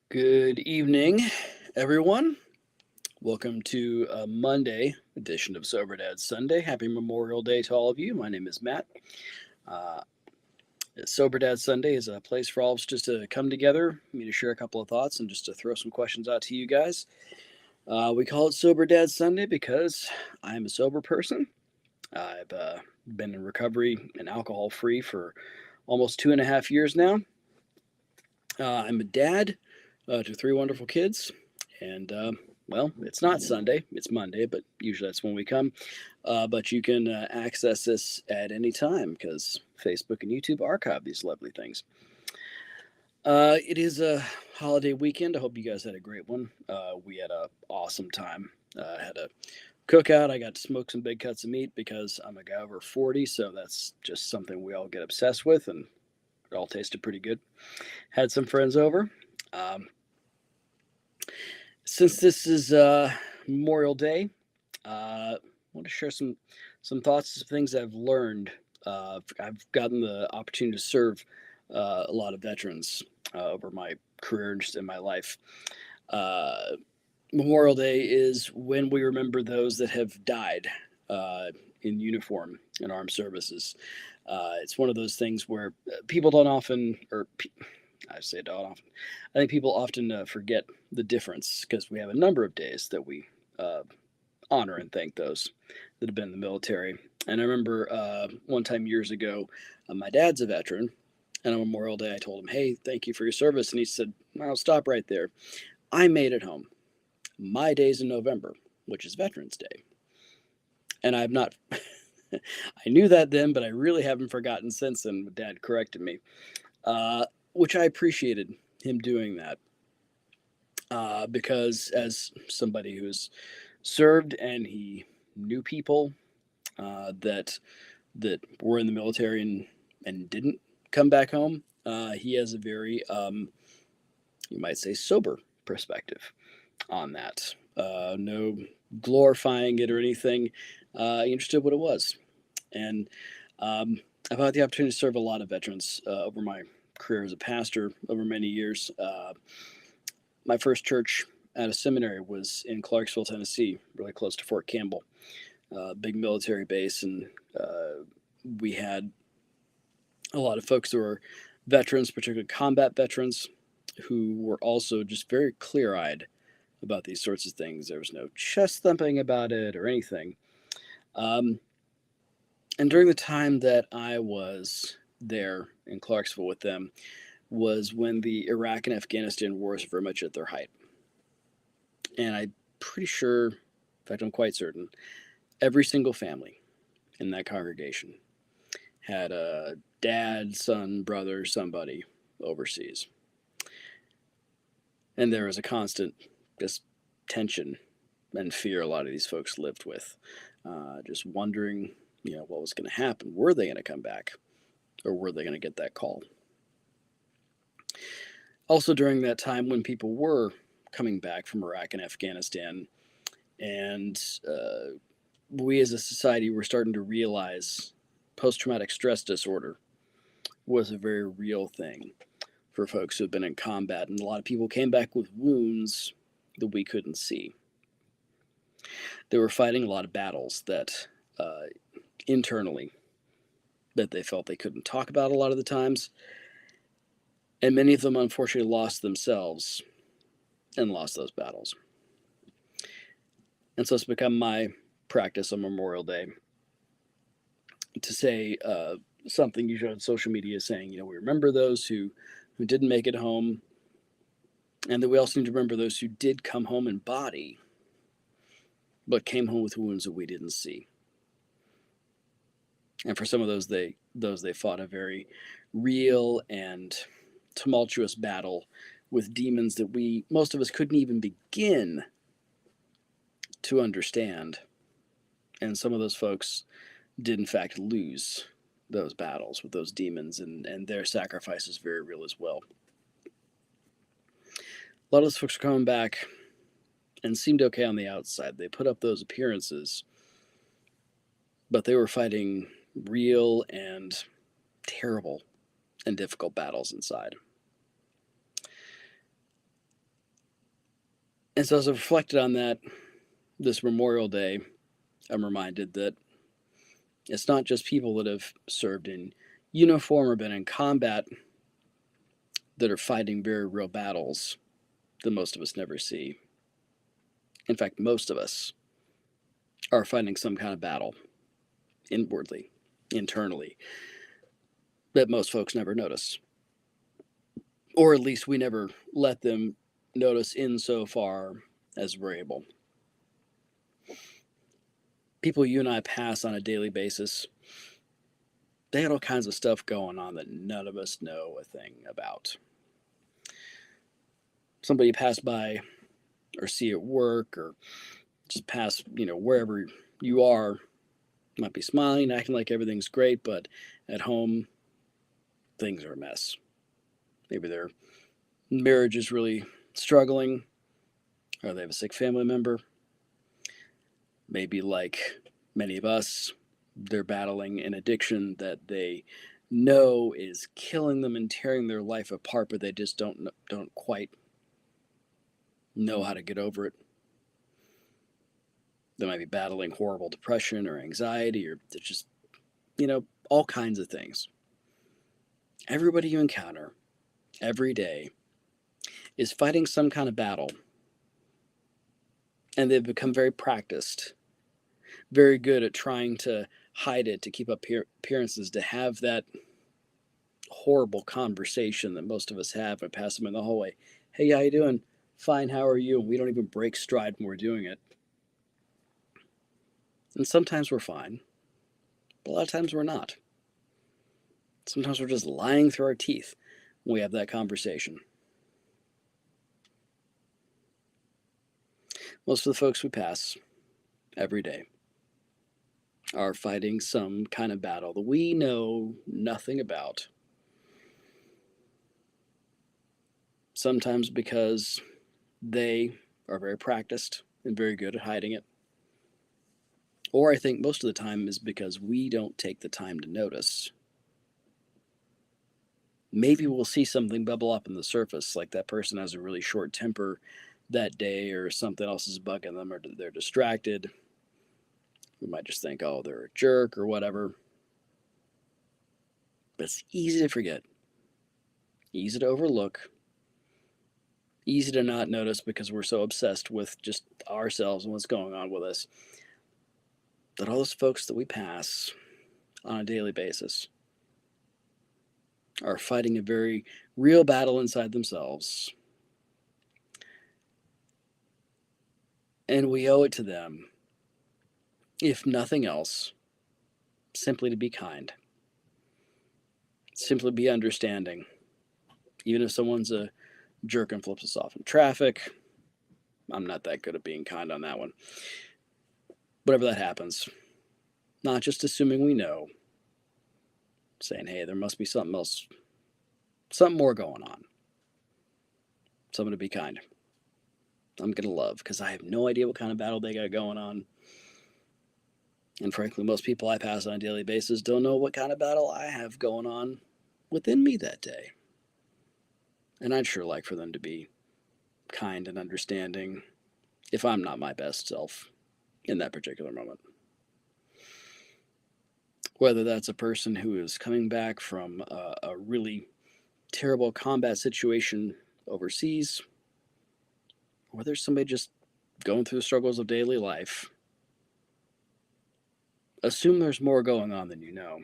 Good evening, everyone. Welcome to a Monday edition of Sober Dad Sunday. Happy Memorial Day to all of you. My name is Matt. Uh, Sober Dad Sunday is a place for all of us just to come together, me to share a couple of thoughts, and just to throw some questions out to you guys. We call it Sober Dad Sunday because I'm a sober person. I've been in recovery and alcohol free for almost 2.5 years now. I'm a dad to three wonderful kids, and well, it's not Sunday, it's Monday, but usually that's when we come. But you can access this at any time because Facebook and YouTube archive these lovely things. It is a holiday weekend. I hope you guys had a great one. We had an awesome time. Had a cookout. I got to smoke some big cuts of meat because I'm a guy over 40, so that's just something we all get obsessed with, and it all tasted pretty good. Had some friends over. Um, since this is Memorial Day, I want to share some thoughts, some things I've learned. I've gotten the opportunity to serve a lot of veterans over my career and just in my life. Uh, Memorial Day is when we remember those that have died in uniform in armed services. It's one of those things where people don't often, or I say don't often. I think people often forget the difference because we have a number of days that we uh, honor and thank those that have been in the military. And I remember one time years ago, my dad's a veteran, and on Memorial Day, I told him, "Hey, thank you for your service." And he said, "I'll stop right there. I made it home. My day's in November, which is Veterans Day." And I've not, I knew that then, but I really haven't forgotten since then. Dad corrected me, which I appreciated him doing that because as somebody who's served and he knew people that were in the military and didn't come back home, he has a very you might say sober perspective on that. No glorifying it or anything. He understood what it was, and I've had the opportunity to serve a lot of veterans over my career as a pastor over many years. My first church at a seminary was in Clarksville, Tennessee, really close to Fort Campbell, big military base, and we had a lot of folks who were veterans, particularly combat veterans, who were also just very clear-eyed about these sorts of things. There was no chest thumping about it or anything. Um, and during the time that I was there in Clarksville with them was when the Iraq and Afghanistan wars were very much at their height. And I'm pretty sure, in fact, I'm quite certain, every single family in that congregation had a dad, son, brother, somebody overseas. And there was a constant just tension and fear a lot of these folks lived with, just wondering, what was going to happen. Were they going to come back, or were they going to get that call? Also, during that time when people were coming back from Iraq and Afghanistan, and we as a society were starting to realize post traumatic stress disorder was a very real thing for folks who have been in combat, and a lot of people came back with wounds that we couldn't see. They were fighting a lot of battles that internally that they felt they couldn't talk about a lot of the times, and many of them unfortunately lost themselves and lost those battles. And so it's become my practice on Memorial Day to say something usually on social media saying, we remember those who didn't make it home, and that we also need to remember those who did come home in body, but came home with wounds that we didn't see. And for some of those they fought a very real and tumultuous battle with demons that we most of us couldn't even begin to understand. And some of those folks did in fact lose those battles with those demons, and their sacrifice is very real as well. A lot of those folks are coming back and seemed okay on the outside. They put up those appearances, but they were fighting real and terrible and difficult battles inside. And so as I reflected on that this Memorial Day, I'm reminded that it's not just people that have served in uniform or been in combat that are fighting very real battles that most of us never see. In fact, most of us are fighting some kind of battle inwardly, internally, that most folks never notice. Or at least we never let them notice insofar as we're able. People you and I pass on a daily basis, they had all kinds of stuff going on that none of us know a thing about. Somebody pass by or see at work or just pass, wherever you are, might be smiling, acting like everything's great, but at home, things are a mess. Maybe their marriage is really struggling, or they have a sick family member. Maybe, like many of us, they're battling an addiction that they know is killing them and tearing their life apart, but they just don't quite know how to get over it. They might be battling horrible depression or anxiety, or just, all kinds of things. Everybody you encounter every day is fighting some kind of battle, and they've become very practiced, very good at trying to hide it, to keep up appearances, to have that horrible conversation that most of us have and pass them in the hallway. Hey, how you doing? Fine, how are you? And we don't even break stride when we're doing it. And sometimes we're fine, but a lot of times we're not. Sometimes we're just lying through our teeth when we have that conversation. Most of the folks we pass every day are fighting some kind of battle that we know nothing about. Sometimes because they are very practiced and very good at hiding it. Or I think most of the time is because we don't take the time to notice. Maybe we'll see something bubble up in the surface, like that person has a really short temper that day, or something else is bugging them, or they're distracted. We might just think, oh, they're a jerk or whatever. But it's easy to forget, easy to overlook, easy to not notice because we're so obsessed with just ourselves and what's going on with us, that all those folks that we pass on a daily basis are fighting a very real battle inside themselves. And we owe it to them, if nothing else, simply to be kind, simply be understanding. Even if someone's a jerk and flips us off in traffic, I'm not that good at being kind on that one. Whatever that happens, not just assuming we know, saying, hey, there must be something else, something more going on. So I'm going to be kind. I'm going to love, because I have no idea what kind of battle they got going on. And frankly, most people I pass on a daily basis don't know what kind of battle I have going on within me that day. And I'd sure like for them to be kind and understanding if I'm not my best self in that particular moment. Whether that's a person who is coming back from a really terrible combat situation overseas, or there's somebody just going through the struggles of daily life. Assume there's more going on than you know.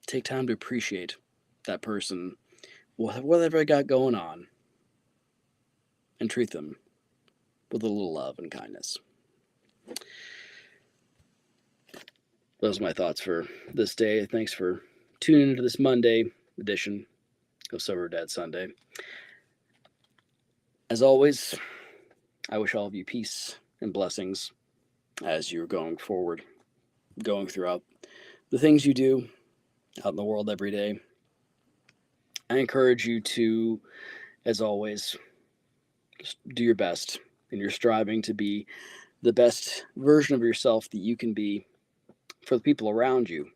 Take time to appreciate that person, whatever they got going on, and treat them with a little love and kindness. Those are my thoughts for this day. Thanks for tuning into this Monday edition of Sober Dad Sunday. As always, I wish all of you peace and blessings as you're going forward, going throughout the things you do out in the world every day. I encourage you to, as always, just do your best, and you're striving to be the best version of yourself that you can be for the people around you,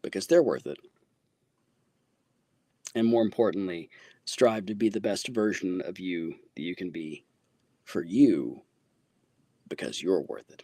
because they're worth it. And more importantly, strive to be the best version of you that you can be for you because you're worth it.